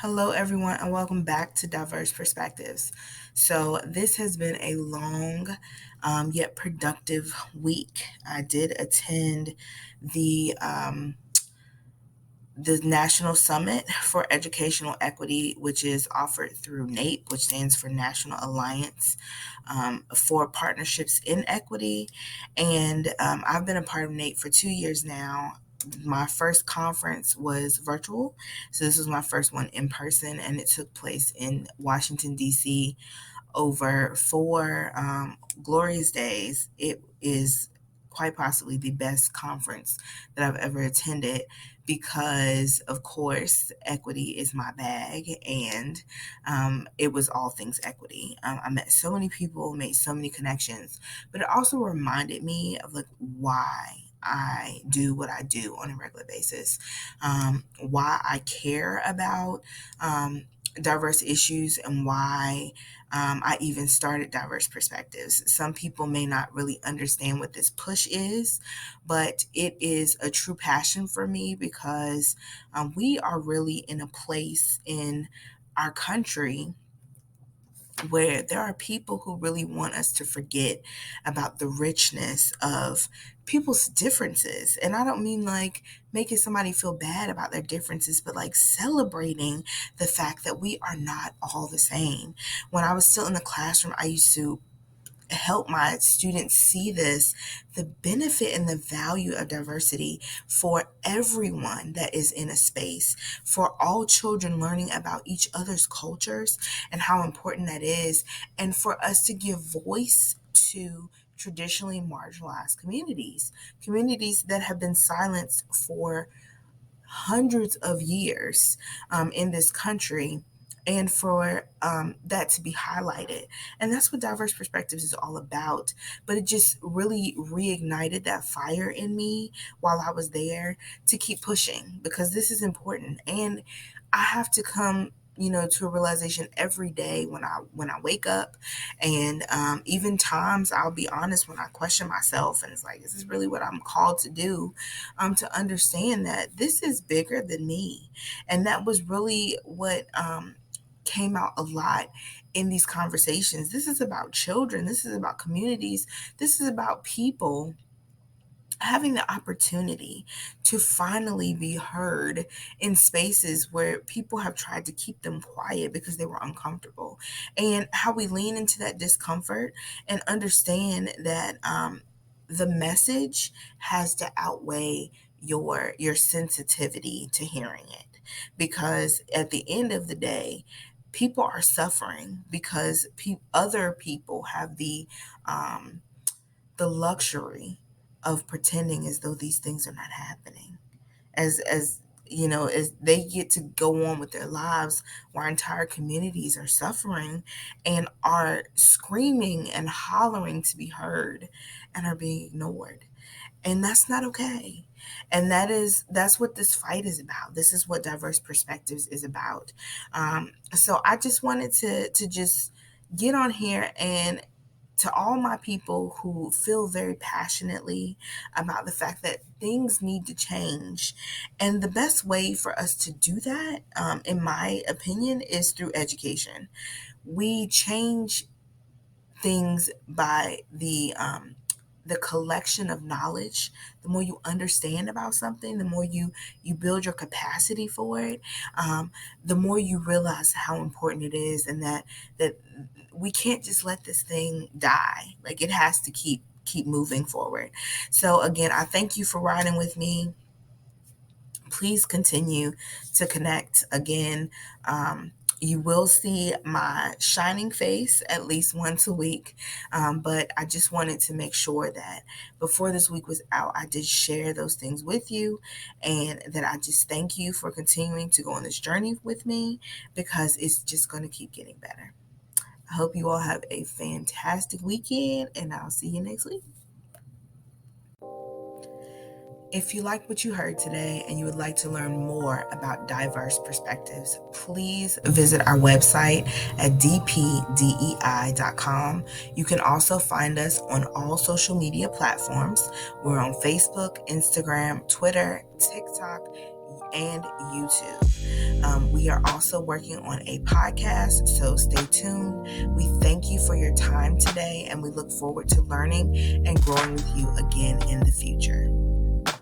Hello, everyone, and welcome back to Diverse Perspectives. So, this has been a long yet productive week. I did attend the um, the National Summit for Educational Equity, which is offered through NAPE, which stands for National Alliance for Partnerships in Equity. And I've been a part of NAPE for 2 years now. My first conference was virtual, so this was my first one in person, and it took place in Washington, D.C. over 4 glorious days. It is quite possibly the best conference that I've ever attended because, of course, equity is my bag, and it was all things equity. I met so many people, made so many connections, but it also reminded me of like why I do what I do on a regular basis, why I care about diverse issues, and why I even started Diverse Perspectives. Some people may not really understand what this push is, but it is a true passion for me because we are really in a place in our country where there are people who really want us to forget about the richness of people's differences. And I don't mean like making somebody feel bad about their differences, but like celebrating the fact that we are not all the same. When I was still in the classroom, I used to help my students see this, the benefit and the value of diversity for everyone that is in a space, for all children learning about each other's cultures and how important that is, and for us to give voice to traditionally marginalized communities that have been silenced for hundreds of years in this country, and for that to be highlighted. And that's what Diverse Perspectives is all about. But it just really reignited that fire in me while I was there to keep pushing because this is important. And I have to come to a realization every day when I wake up, and even times I'll be honest when I question myself, and it's like, is this really what I'm called to do? To understand that this is bigger than me, and that was really what came out a lot in these conversations. This is about children. This is about communities. This is about people having the opportunity to finally be heard in spaces where people have tried to keep them quiet because they were uncomfortable, and how we lean into that discomfort and understand that the message has to outweigh your sensitivity to hearing it, because at the end of the day, people are suffering because other people have the luxury of pretending as though these things are not happening. As they get to go on with their lives while entire communities are suffering and are screaming and hollering to be heard and are being ignored. And that's not okay. And that's what this fight is about. This is what Diverse Perspectives is about. So I just wanted to just get on here, and to all my people who feel very passionately about the fact that things need to change. And the best way for us to do that, in my opinion, is through education. We change things by the collection of knowledge. The more you understand about something, the more you build your capacity for it, the more you realize how important it is, and that we can't just let this thing die. Like, it has to keep moving forward. So again, I thank you for riding with me. Please continue to connect. Again, you will see my shining face at least once a week. But I just wanted to make sure that before this week was out, I did share those things with you, and that I just thank you for continuing to go on this journey with me, because it's just going to keep getting better. I hope you all have a fantastic weekend, and I'll see you next week. If you like what you heard today and you would like to learn more about Diverse Perspectives, please visit our website at dpdei.com. You can also find us on all social media platforms. We're on Facebook, Instagram, Twitter, TikTok, and YouTube. We are also working on a podcast, so stay tuned. We thank you for your time today, and we look forward to learning and growing with you again in the future.